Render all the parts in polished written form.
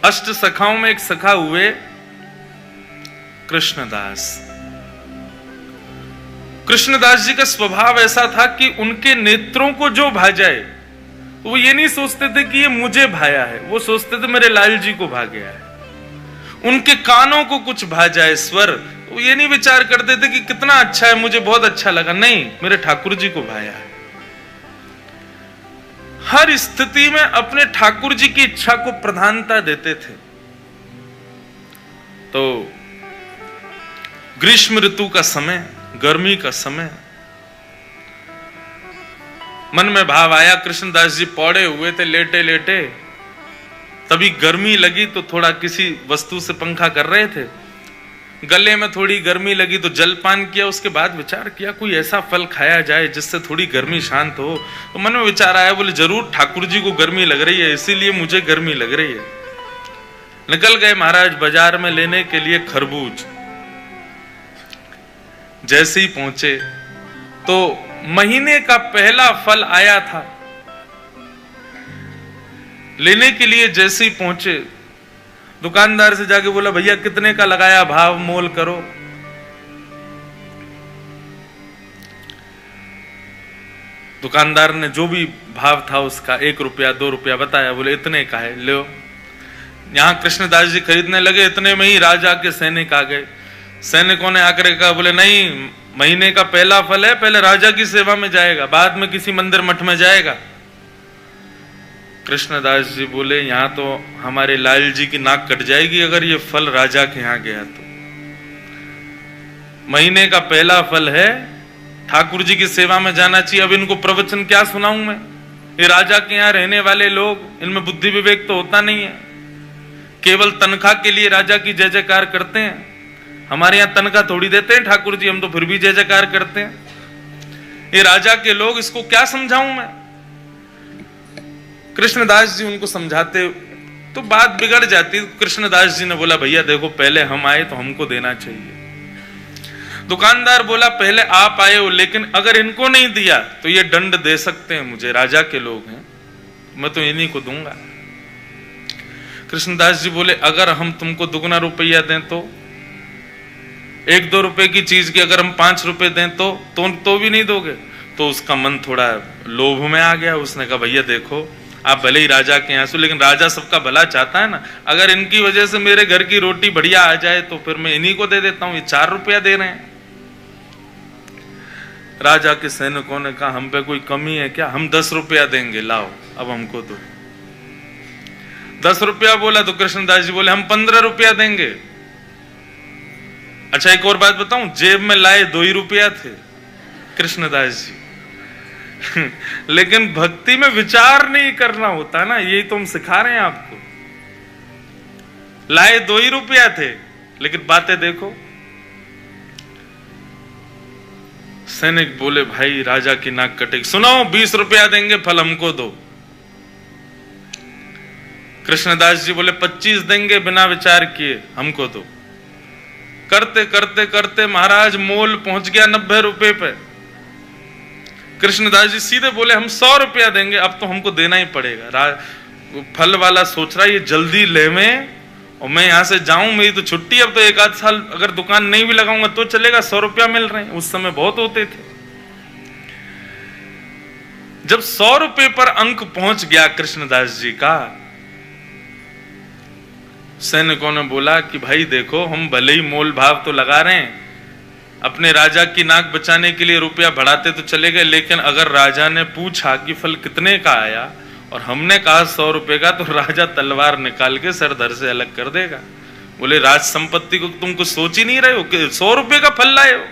अष्ट सखाओं में एक सखा हुए कृष्णदास। कृष्णदास जी का स्वभाव ऐसा था कि उनके नेत्रों को जो भा जाए, वो ये नहीं सोचते थे कि ये मुझे भाया है, वो सोचते थे मेरे लाल जी को भा गया है। उनके कानों को कुछ भा जाए स्वर, वो ये नहीं विचार करते थे कि कितना अच्छा है, मुझे बहुत अच्छा लगा, नहीं, मेरे ठाकुर जी को भाया है। हर स्थिति में अपने ठाकुर जी की इच्छा को प्रधानता देते थे। तो ग्रीष्म ऋतु का समय, गर्मी का समय, मन में भाव आया, कृष्णदास जी पौड़े हुए थे लेटे लेटे, तभी गर्मी लगी तो थोड़ा किसी वस्तु से पंखा कर रहे थे, गले में थोड़ी गर्मी लगी तो जलपान किया। उसके बाद विचार किया कोई ऐसा फल खाया जाए जिससे थोड़ी गर्मी शांत हो। तो मन में विचार आया, बोले जरूर ठाकुर जी को गर्मी लग रही है, इसीलिए मुझे गर्मी लग रही है। निकल गए महाराज बाजार में लेने के लिए खरबूज। जैसे ही पहुंचे तो महीने का पहला फल आया था। लेने के लिए जैसे ही पहुंचे, दुकानदार से जाके बोला भैया कितने का लगाया, भाव मोल करो। दुकानदार ने जो भी भाव था उसका 1 रुपया 2 रुपया बताया, बोले इतने का है, लो। यहां कृष्णदास जी खरीदने लगे, इतने में ही राजा के सैनिक आ गए। सैनिकों ने आकर कहा, बोले नहीं, महीने का पहला फल है, पहले राजा की सेवा में जाएगा, बाद में किसी मंदिर मठ में जाएगा। कृष्णदास जी बोले यहां तो हमारे लाल जी की नाक कट जाएगी अगर ये फल राजा के यहां गया तो। महीने का पहला फल है, ठाकुर जी की सेवा में जाना चाहिए। अब इनको प्रवचन क्या सुनाऊं मैं? ये राजा के यहां रहने वाले लोग, इनमें बुद्धि विवेक तो होता नहीं है, केवल तनख्वाह के लिए राजा की जय जयकार करते हैं। हमारे यहां तनख्वाह थोड़ी देते हैं ठाकुर जी, हम तो फिर भी जय जयकार करते हैं। ये राजा के लोग, इसको क्या समझाऊं मैं? कृष्णदास जी उनको समझाते तो बात बिगड़ जाती। कृष्णदास जी ने बोला भैया देखो, पहले हम आए तो हमको देना चाहिए। दुकानदार बोला पहले आप आए हो, लेकिन अगर इनको नहीं दिया तो ये दंड दे सकते हैं मुझे, राजा के लोग हैं, मैं तो इन्हीं को दूंगा। कृष्णदास जी बोले अगर हम तुमको दुगना रुपया दें तो, 1-2 रुपए की चीज की अगर हम 5 रुपए दें तो भी नहीं दोगे? तो उसका मन थोड़ा लोभ में आ गया। उसने कहा भैया देखो, आप भले ही राजा के यहाँ से, लेकिन राजा सबका भला चाहता है ना, अगर इनकी वजह से मेरे घर की रोटी बढ़िया आ जाए तो फिर मैं इन्हीं को दे देता हूं, ये 4 रुपया दे रहे हैं। राजा के सैनिकों ने कहा हम पे कोई कमी है क्या, हम 10 रुपया देंगे, लाओ अब हमको दो। 10 रुपया बोला तो कृष्णदास जी बोले हम 15 रुपया देंगे। अच्छा एक और बात बताऊं, जेब में लाए 2 ही रुपया थे कृष्णदास जी लेकिन भक्ति में विचार नहीं करना होता ना, यही तो हम सिखा रहे हैं आपको। लाए 2 ही रुपया थे, लेकिन बातें देखो। सैनिक बोले भाई राजा की नाक कटेगी, सुनो 20 रुपया देंगे, फल हमको दो। कृष्णदास जी बोले 25 देंगे, बिना विचार किए हमको दो। करते करते करते महाराज मोल पहुंच गया 90 रुपए पे। कृष्णदास जी सीधे बोले हम 100 रुपया देंगे, अब तो हमको देना ही पड़ेगा। फल वाला सोच रहा है ये जल्दी ले में, और मैं यहां से जाऊं, मेरी तो छुट्टी, अब तो 1-8 साल अगर दुकान नहीं भी लगाऊंगा तो चलेगा, 100 रुपया मिल रहे हैं, उस समय बहुत होते थे। जब 100 रुपए पर अंक पहुंच गया कृष्णदास जी का, सैनिकों ने बोला कि भाई देखो, हम भले ही मोल भाव तो लगा रहे हैं, अपने राजा की नाक बचाने के लिए रुपया बढ़ाते तो चले गए, लेकिन अगर राजा ने पूछा कि फल कितने का आया और हमने कहा 100 रुपए का, तो राजा तलवार निकाल के सर धर से अलग कर देगा। बोले राज संपत्ति को तुम कुछ सोच ही नहीं रहे हो कि 100 रुपए का फल लाए हो।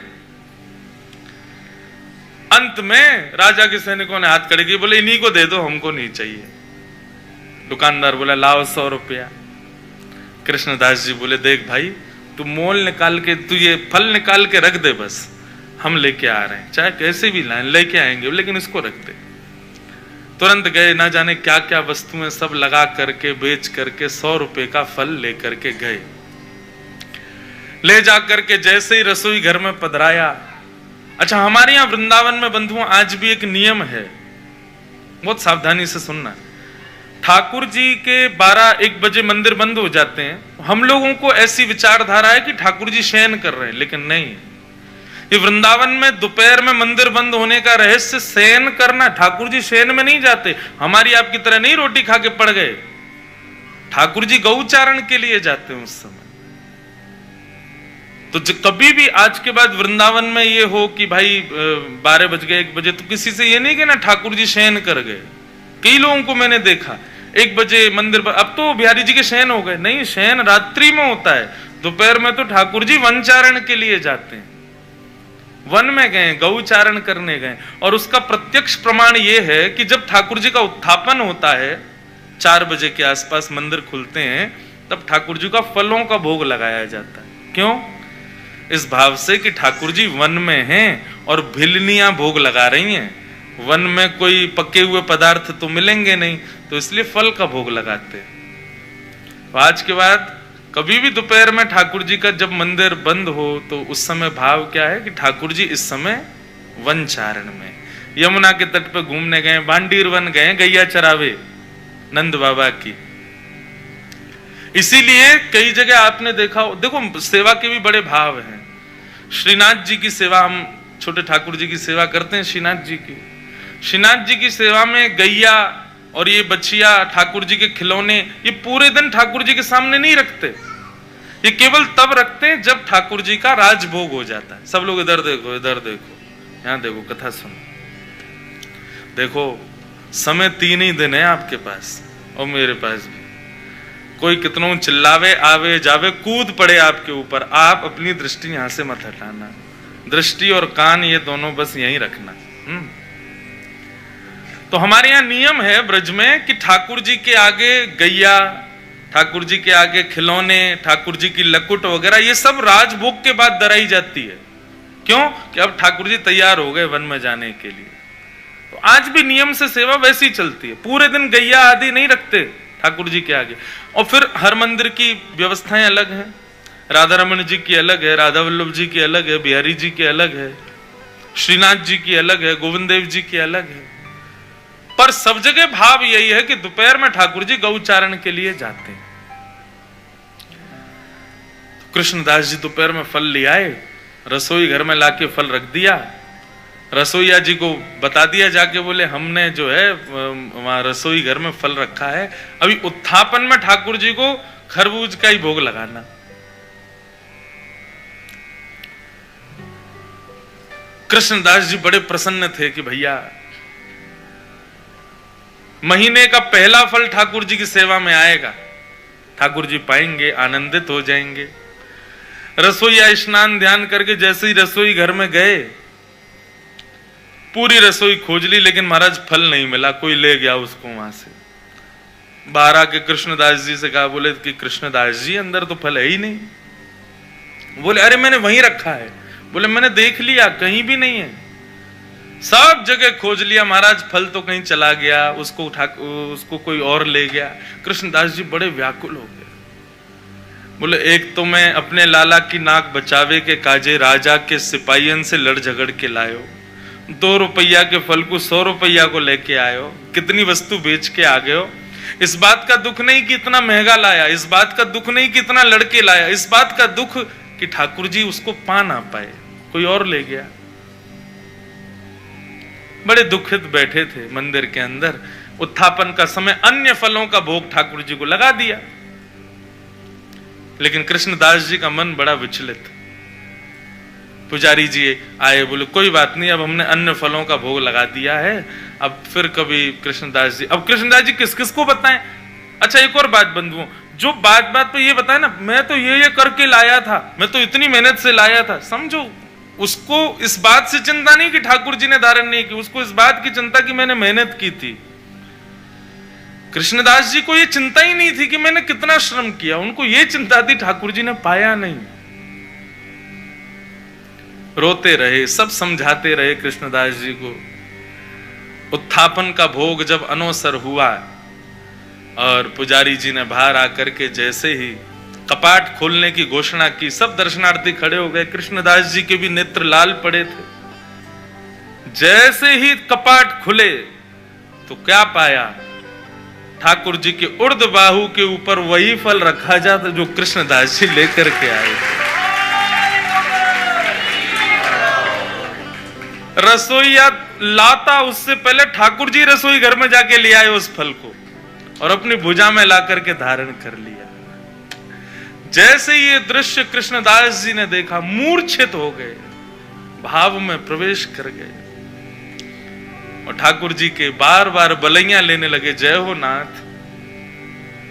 अंत में राजा के सैनिकों ने हाथ खड़े किए, बोले इन्हीं को दे दो, हमको नहीं चाहिए। दुकानदार बोला लाओ 100 रुपया। कृष्णदास जी बोले देख भाई, तू मोल निकाल के, तू ये फल निकाल के रख दे, बस हम लेके आ रहे हैं, चाहे कैसे भी लाएं लेके आएंगे, लेकिन इसको रख दे। तुरंत गए, ना जाने क्या क्या वस्तुएं सब लगा करके बेच करके 100 रुपए का फल लेकर के गए। ले जाकर के जैसे ही रसोई घर में पधराया। अच्छा हमारे यहां वृंदावन में बंधुओं आज भी एक नियम है, बहुत सावधानी से सुनना। ठाकुर जी के 12-1 बजे मंदिर बंद हो जाते हैं। हम लोगों को ऐसी विचारधारा है कि ठाकुर जी शयन कर रहे हैं, लेकिन नहीं। ये वृंदावन में दोपहर में मंदिर बंद होने का रहस्य शयन करना। ठाकुर जी शयन में नहीं जाते, हमारी आपकी तरह नहीं रोटी खा के पड़ गए। ठाकुर जी गौचारण के लिए जाते हैं उस समय। तो कभी भी आज के बाद वृंदावन में ये हो कि भाई 12 बज गए 1 बजे, तो किसी से ये नहीं कहना ठाकुर जी शयन कर गए। कई लोगों को मैंने देखा 1 बजे मंदिर पर, अब तो बिहारी जी के शयन हो गए। नहीं, शयन रात्रि में होता है। दोपहर में तो ठाकुर जी वनचारण के लिए जाते हैं, वन में गए, गौचारण करने गए। और उसका प्रत्यक्ष प्रमाण यह है कि जब ठाकुर जी का उत्थापन होता है 4 बजे के आसपास मंदिर खुलते हैं, तब ठाकुर जी का फलों का भोग लगाया जाता है। क्यों? इस भाव से कि ठाकुर जी वन में हैं और भिलनियां भोग लगा रही हैं। वन में कोई पके हुए पदार्थ तो मिलेंगे नहीं, तो इसलिए फल का भोग लगाते हैं। तो आज के बाद कभी भी दोपहर में ठाकुर जी का जब मंदिर बंद हो, तो उस समय भाव क्या है कि ठाकुर जी इस समय वनचारण में, यमुना के तट पर घूमने गए, भांडीर वन गए, गैया चरावे नंद बाबा की। इसीलिए कई जगह आपने देखा, देखो सेवा के भी बड़े भाव हैं। श्रीनाथ जी की सेवा, हम छोटे ठाकुर जी की सेवा करते हैं श्रीनाथ जी की। श्रीनाथ जी की सेवा में गैया और ये बच्चिया, ठाकुर जी के खिलौने, ये पूरे दिन ठाकुर जी के सामने नहीं रखते। ये केवल तब रखते हैं जब ठाकुर जी का राजभोग हो जाता है। सब लोग इधर देखो, इधर देखो, यहां देखो, कथा सुनो। देखो समय 3 ही दिन है आपके पास और मेरे पास भी। कोई कितनों चिल्लावे, आवे जावे, कूद पड़े आपके ऊपर, आप अपनी दृष्टि यहां से मत हटाना। दृष्टि और कान ये दोनों बस यहीं रखना। तो हमारे यहाँ नियम है ब्रज में कि ठाकुर जी के आगे गैया, ठाकुर जी के आगे खिलौने, ठाकुर जी की लकुट वगैरह, ये सब राजभोग के बाद दराई जाती है। क्यों? कि अब ठाकुर जी तैयार हो गए वन में जाने के लिए। तो आज भी नियम से सेवा वैसी चलती है। पूरे दिन गैया आदि नहीं रखते ठाकुर जी के आगे। और फिर हर मंदिर की व्यवस्थाएं अलग हैं। राधा रमन जी की अलग है, राधा वल्लभ जी की अलग है, बिहारी जी की अलग है, श्रीनाथ जी की अलग है, गोविंद देव जी की अलग है। पर सब जगह भाव यही है कि दोपहर में ठाकुर जी गौचारण के लिए जाते हैं। कृष्णदास जी दोपहर में फल ले आए, रसोई घर में लाके फल रख दिया। रसोईया जी को बता दिया जाके, बोले हमने जो है वहां रसोई घर में फल रखा है, अभी उत्थापन में ठाकुर जी को खरबूज का ही भोग लगाना। कृष्णदास जी बड़े प्रसन्न थे कि भैया महीने का पहला फल ठाकुर जी की सेवा में आएगा, ठाकुर जी पाएंगे, आनंदित हो जाएंगे। रसोईया स्नान ध्यान करके जैसे ही रसोई घर में गए, पूरी रसोई खोज ली, लेकिन महाराज फल नहीं मिला, कोई ले गया उसको वहां से। बाहर आके कृष्णदास जी से कहा, बोले कि कृष्णदास जी अंदर तो फल है ही नहीं। बोले अरे मैंने वहीं रखा है। बोले मैंने देख लिया, कहीं भी नहीं है, सब जगह खोज लिया महाराज, फल तो कहीं चला गया, उसको कोई और ले गया। कृष्णदास जी बड़े व्याकुल हो गए। बोले एक तो मैं अपने लाला की नाक बचावे के काजे राजा के सिपाहियन से लड़ झगड़ के लायो, 2 रुपया के फल को 100 रुपया को लेके आयो, कितनी वस्तु बेच के आ गए हो। इस बात का दुख नहीं कि इतना महंगा लाया, इस बात का दुख नहीं कि इतना लड़के लाया, इस बात का दुख कि ठाकुर जी उसको पा ना पाए, कोई और ले गया। बड़े दुखित बैठे थे मंदिर के अंदर। उत्थापन का समय अन्य फलों का भोग ठाकुर जी को लगा दिया, लेकिन कृष्णदास जी का मन बड़ा विचलित। पुजारी जी आए, बोले कोई बात नहीं, अब हमने अन्य फलों का भोग लगा दिया है, अब फिर कभी कृष्णदास जी, अब कृष्णदास जी किस किस को बताएं। अच्छा एक और बात बंधुओं, जो बात बात पे ये बताए ना, मैं तो ये करके लाया था, मैं तो इतनी मेहनत से लाया था, समझो उसको इस बात से चिंता नहीं कि ठाकुर जी ने धारण नहीं की, उसको इस बात की चिंता कि मैंने मेहनत की थी। कृष्णदास जी को ये चिंता ही नहीं थी कि मैंने कितना श्रम किया, उनको ये चिंता थी ठाकुर जी ने पाया नहीं। रोते रहे, सब समझाते रहे कृष्णदास जी को। उत्थापन का भोग जब अनवसर हुआ और पुजारी जी ने बाहर आकर के जैसे ही कपाट खोलने की घोषणा की, सब दर्शनार्थी खड़े हो गए। कृष्णदास जी के भी नेत्र लाल पड़े थे। जैसे ही कपाट खुले तो क्या पाया ठाकुर जी के उर्द बाहु के ऊपर वही फल रखा जाता जो कृष्णदास जी लेकर के आए थे। रसोईया लाता उससे पहले ठाकुर जी रसोई घर में जाके ले आए उस फल को और अपनी भुजा में ला करके धारण कर लिया। जैसे ये दृश्य कृष्णदास जी ने देखा, मूर्छित हो गए, भाव में प्रवेश कर गए और ठाकुर जी के बार बार बलैया लेने लगे। जय हो नाथ,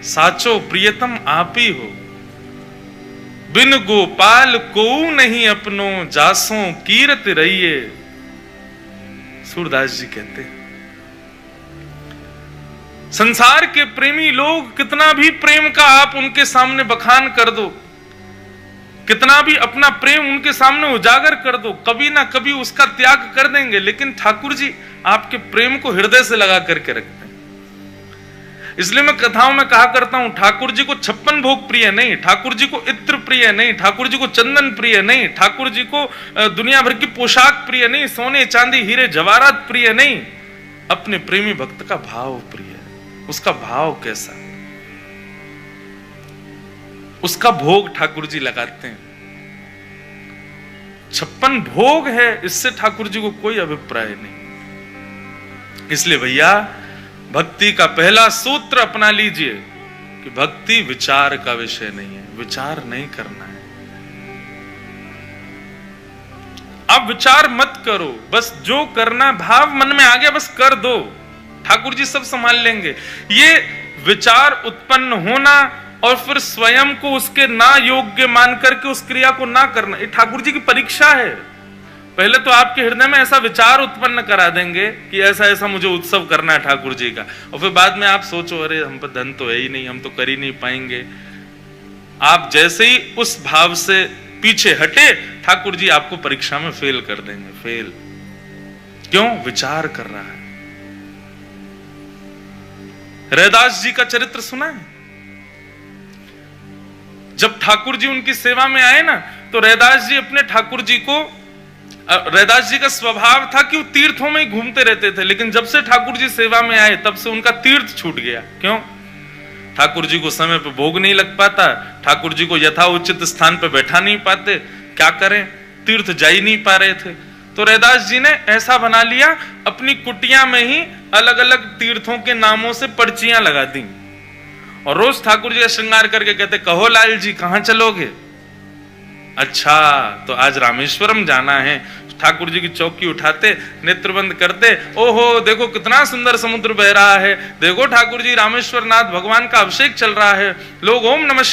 साचो प्रियतम आप ही हो, बिन गोपाल को नहीं अपनो, जासों कीरत रहिए। सूरदास जी कहते हैं संसार के प्रेमी लोग कितना भी प्रेम का आप उनके सामने बखान कर दो, कितना भी अपना प्रेम उनके सामने उजागर कर दो, कभी ना कभी उसका त्याग कर देंगे। लेकिन ठाकुर जी आपके प्रेम को हृदय से लगा करके रखते हैं। इसलिए मैं कथाओं में कहा करता हूं, ठाकुर जी को 56 भोग प्रिय नहीं, ठाकुर जी को इत्र प्रिय नहीं, ठाकुर जी को चंदन प्रिय नहीं, ठाकुर जी को दुनिया भर की पोशाक प्रिय नहीं, सोने चांदी हीरे जवाहरात प्रिय नहीं, अपने प्रेमी भक्त का भाव प्रिय है। उसका भाव कैसा, उसका भोग ठाकुर जी लगाते हैं। 56 भोग है, इससे ठाकुर जी को कोई अभिप्राय नहीं। इसलिए भैया भक्ति का पहला सूत्र अपना लीजिए कि भक्ति विचार का विषय नहीं है, विचार नहीं करना है। आप विचार मत करो, बस जो करना भाव मन में आ गया बस कर दो, ठाकुर जी सब संभाल लेंगे। ये विचार उत्पन्न होना और फिर स्वयं को उसके ना योग्य मान करके उस क्रिया को ना करना, ये ठाकुर जी की परीक्षा है। पहले तो आपके हृदय में ऐसा विचार उत्पन्न करा देंगे कि ऐसा ऐसा मुझे उत्सव करना है ठाकुर जी का, और फिर बाद में आप सोचो अरे हम पर धन तो है ही नहीं, हम तो कर ही नहीं पाएंगे। आप जैसे ही उस भाव से पीछे हटे, ठाकुर जी आपको परीक्षा में फेल कर देंगे। फेल क्यों? विचार कर रहा है। रैदास जी का चरित्र सुना है? जब ठाकुर जी उनकी सेवा में आए ना, तो रैदास जी अपने ठाकुर जी को, रैदास जी का स्वभाव था कि वो तीर्थों में ही घूमते रहते थे, लेकिन जब से ठाकुर जी सेवा में आए तब से उनका तीर्थ छूट गया। क्यों? ठाकुर जी को समय पे भोग नहीं लग पाता, ठाकुर जी को यथा उचित स्थान पे बैठा नहीं पाते, क्या करें, तीर्थ जा ही नहीं पा रहे थे। तो रैदास जी ने ऐसा बना लिया, अपनी कुटिया में ही अलग अलग तीर्थों के नामों से पर्चियां लगा दी और रोज ठाकुर जी का श्रृंगार करके कहते, कहो लाल जी कहां चलोगे? अच्छा तो आज रामेश्वरम जाना है। ठाकुर जी की चौकी उठाते, नेत्रबंद करते, ओहो देखो कितना सुंदर समुद्र बह रहा है, देखो ठाकुर जी रामेश्वर नाथ भगवान का अभिषेक चल रहा है, लोग ओम नमः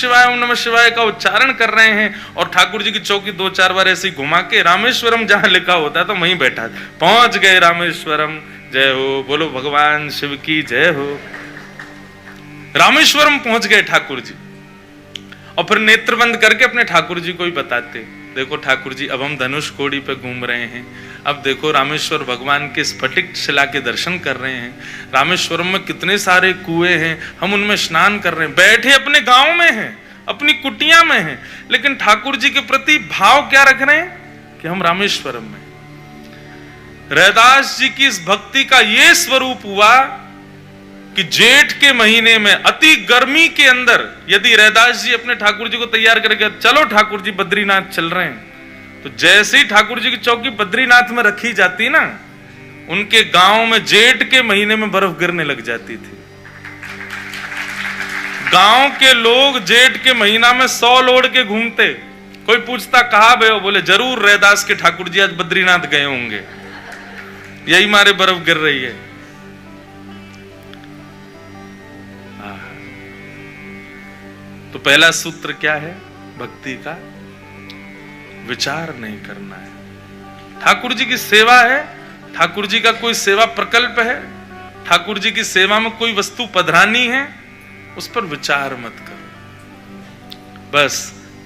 शिवाय का उच्चारण कर रहे हैं, और ठाकुर जी की चौकी 2-4 बार ऐसे घुमा के रामेश्वरम जहां लिखा होता है तो वहीं बैठा, पहुंच गए रामेश्वरम, जय हो, बोलो भगवान शिव की जय हो। रामेश्वरम पहुंच गए ठाकुर जी, और फिर नेत्र बंद करके अपने ठाकुर जी को ही बताते, देखो ठाकुर जी अब हम धनुष कोड़ी पे घूम रहे हैं, अब देखो रामेश्वर भगवान के स्फटिक शिला के दर्शन कर रहे हैं, रामेश्वरम में कितने सारे कुएं हैं, हम उनमें स्नान कर रहे हैं, बैठे अपने गांव में हैं, अपनी कुटिया में हैं, लेकिन ठाकुर जी के प्रति भाव क्या रख रहे हैं कि हम रामेश्वरम में। रैदास जी की इस भक्ति का यह स्वरूप हुआ कि जेठ के महीने में अति गर्मी के अंदर यदि रैदास जी अपने ठाकुर जी को तैयार करके चलो ठाकुर जी बद्रीनाथ चल रहे हैं, तो जैसे ही ठाकुर जी की चौकी बद्रीनाथ में रखी जाती ना, उनके गांव में जेठ के महीने में बर्फ गिरने लग जाती थी। गांव के लोग जेठ के महीना में 100 लोड के घूमते, कोई पूछता कहां गए हो, बोले जरूर रैदास के ठाकुर जी आज बद्रीनाथ गए होंगे, यही मारे बर्फ गिर रही है। तो पहला सूत्र क्या है भक्ति का? विचार नहीं करना है। ठाकुर जी की सेवा है, ठाकुर जी का कोई सेवा प्रकल्प है, ठाकुर जी की सेवा में कोई वस्तु पधरानी है, उस पर विचार मत करो। बस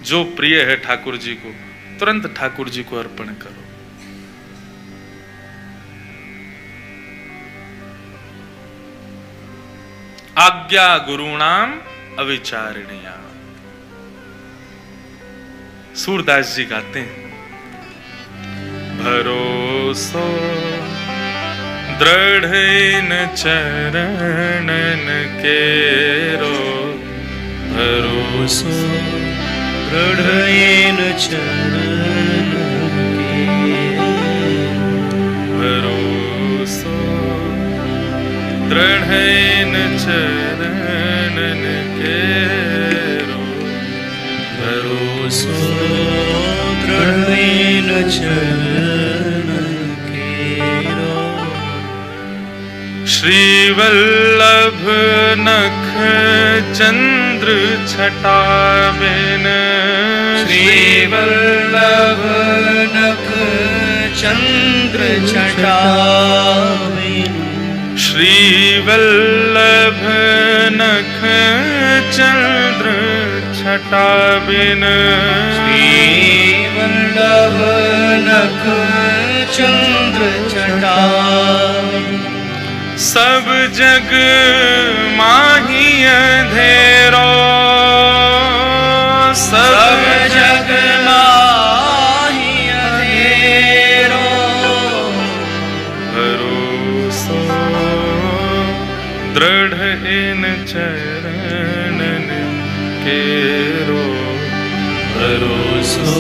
जो प्रिय है ठाकुर जी को तुरंत ठाकुर जी को अर्पण करो। आज्ञा गुरुणाम अविचारणीया। सूरदास जी गाते हैं, भरोसो दृढ़ इन चरणन केरो भरोसो, दृढ़ इन चरणन भरोसो, दृढ़ इन चरणन केरो भरोसो, दृढ़ इन चरणन केरो। श्री वल्लभ नख चंद्र छटा बिन, श्री वल्लभ नख चंद्र छटा बिन, श्री वल्लभ नख चंद्र छटा बिन, श्री वल्लभ नख चंद्र छटा बिन, सब जग माही अंधेरो, सब जग माही अंधेरो, भरोसो, दृढ़ इन चरणन केरो भरोसो,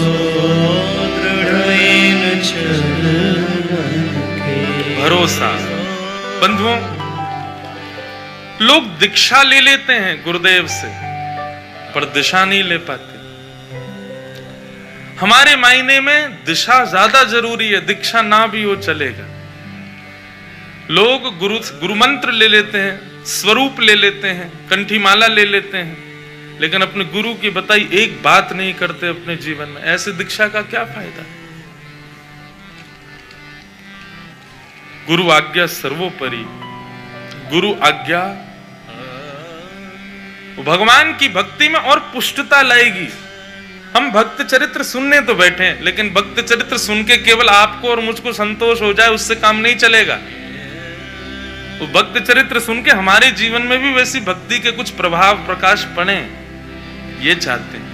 दृढ़ इन चरणन केरो। भरोसा। बंधुओं, लोग दीक्षा ले लेते हैं गुरुदेव से, पर दिशा नहीं ले पाते। हमारे मायने में दिशा ज्यादा जरूरी है, दीक्षा ना भी हो चलेगा। लोग गुरु मंत्र ले लेते हैं, स्वरूप ले लेते हैं, कंठी माला ले लेते हैं, लेकिन अपने गुरु की बताई एक बात नहीं करते अपने जीवन में। ऐसे दीक्षा का क्या फायदा? गुरु आज्ञा सर्वोपरि। गुरु आज्ञा भगवान की भक्ति में और पुष्टता लाएगी। हम भक्त चरित्र सुनने तो बैठे हैं, लेकिन भक्त चरित्र सुन के केवल आपको और मुझको संतोष हो जाए उससे काम नहीं चलेगा। वो भक्त चरित्र सुन के हमारे जीवन में भी वैसी भक्ति के कुछ प्रभाव प्रकाश पड़े, ये चाहते हैं।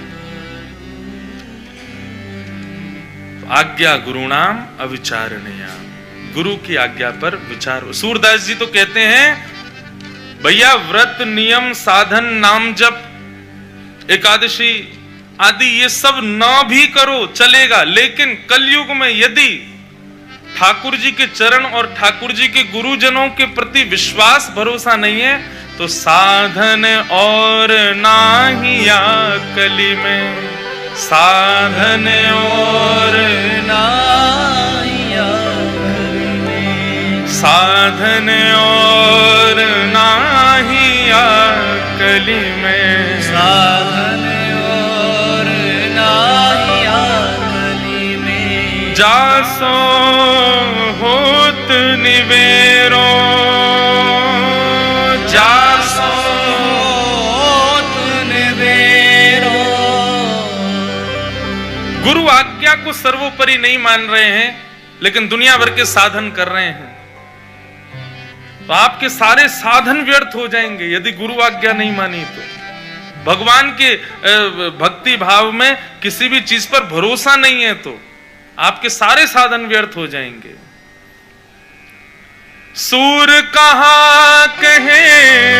तो आज्ञा गुरुणाम अविचारणीया, गुरु की आज्ञा पर विचार। सूरदास जी तो कहते हैं भैया, व्रत नियम साधन नाम जप एकादशी आदि ये सब ना भी करो चलेगा, लेकिन कलयुग में यदि ठाकुर जी के चरण और ठाकुर जी के गुरुजनों के प्रति विश्वास भरोसा नहीं है तो साधन और नाहिया कली में, साधन और नाहिया, साधन और नाहिया कली में, साधन और नाहिया कली में, जासो होत निवेरो, जासो होत निवेरो। गुरु आज्ञा को सर्वोपरि नहीं मान रहे हैं, लेकिन दुनिया भर के साधन कर रहे हैं, तो आपके सारे साधन व्यर्थ हो जाएंगे यदि गुरु आज्ञा नहीं मानी तो। भगवान के भक्ति भाव में किसी भी चीज पर भरोसा नहीं है तो आपके सारे साधन व्यर्थ हो जाएंगे। सूर कहा कहे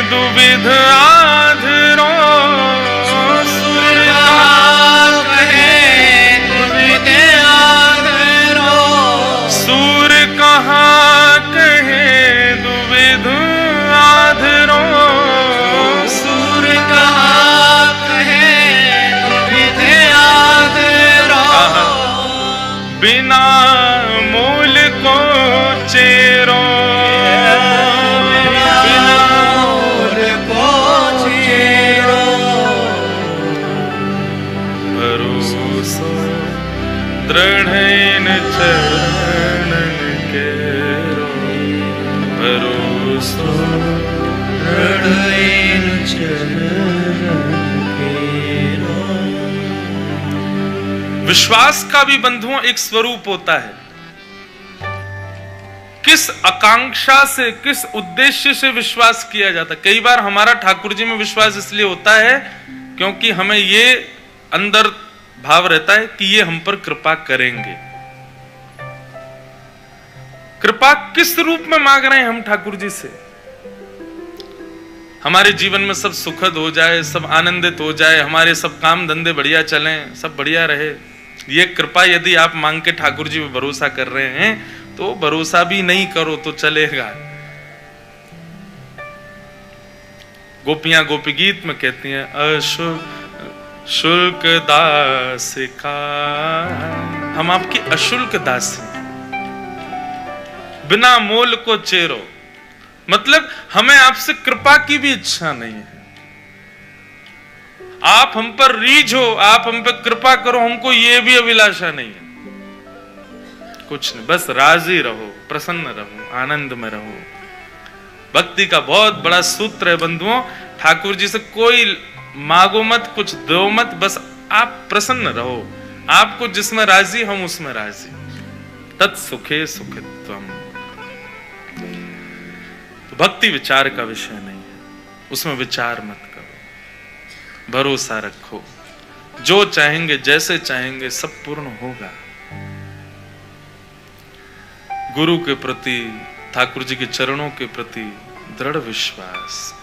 दुविध आधरो, सूर कहा कहे दुविध आधरो, सूर कहा कहे दुविध आधरो, सूर कहा कहे दुविध आधरो, बिना मूल को चेरो, बिना मूल को चेरो, भरोसो, दृढ़ इन चरणन केरो भरोसो, दृढ़ इन चरणन केरो। विश्वास का भी बंधुओं एक स्वरूप होता है। किस आकांक्षा से, किस उद्देश्य से विश्वास किया जाता है। कई बार हमारा ठाकुर जी में विश्वास इसलिए होता है क्योंकि हमें ये अंदर भाव रहता है कि ये हम पर कृपा करेंगे। कृपा किस रूप में मांग रहे हैं हम ठाकुर जी से? हमारे जीवन में सब सुखद हो जाए, सब आनंदित हो जाए, हमारे सब काम धंधे बढ़िया चलें, सब बढ़िया रहे, ये कृपा यदि आप मांग के ठाकुर जी पे भरोसा कर रहे हैं तो भरोसा भी नहीं करो तो चलेगा। गोपियां गोपी गीत में कहती हैं, अशुल्क दास का, हम आपकी अशुल्क दासी, बिना मोल को चेरो। मतलब हमें आपसे कृपा की भी इच्छा नहीं है, आप हम पर रीझो, आप हम पे कृपा करो, हमको ये भी अभिलाषा नहीं है, कुछ नहीं, बस राजी रहो, प्रसन्न रहो, आनंद में रहो। भक्ति का बहुत बड़ा सूत्र है बंधुओं, ठाकुर जी से कोई मांगो मत, कुछ दो मत, बस आप प्रसन्न रहो, आपको जिसमें राजी हम उसमें राजी। तत्सुखे सुखित्वम। तो भक्ति विचार का विषय नहीं है, उसमें विचार मत करो, भरोसा रखो, जो चाहेंगे जैसे चाहेंगे सब पूर्ण होगा। गुरु के प्रति, ठाकुर जी के चरणों के प्रति दृढ़ विश्वास,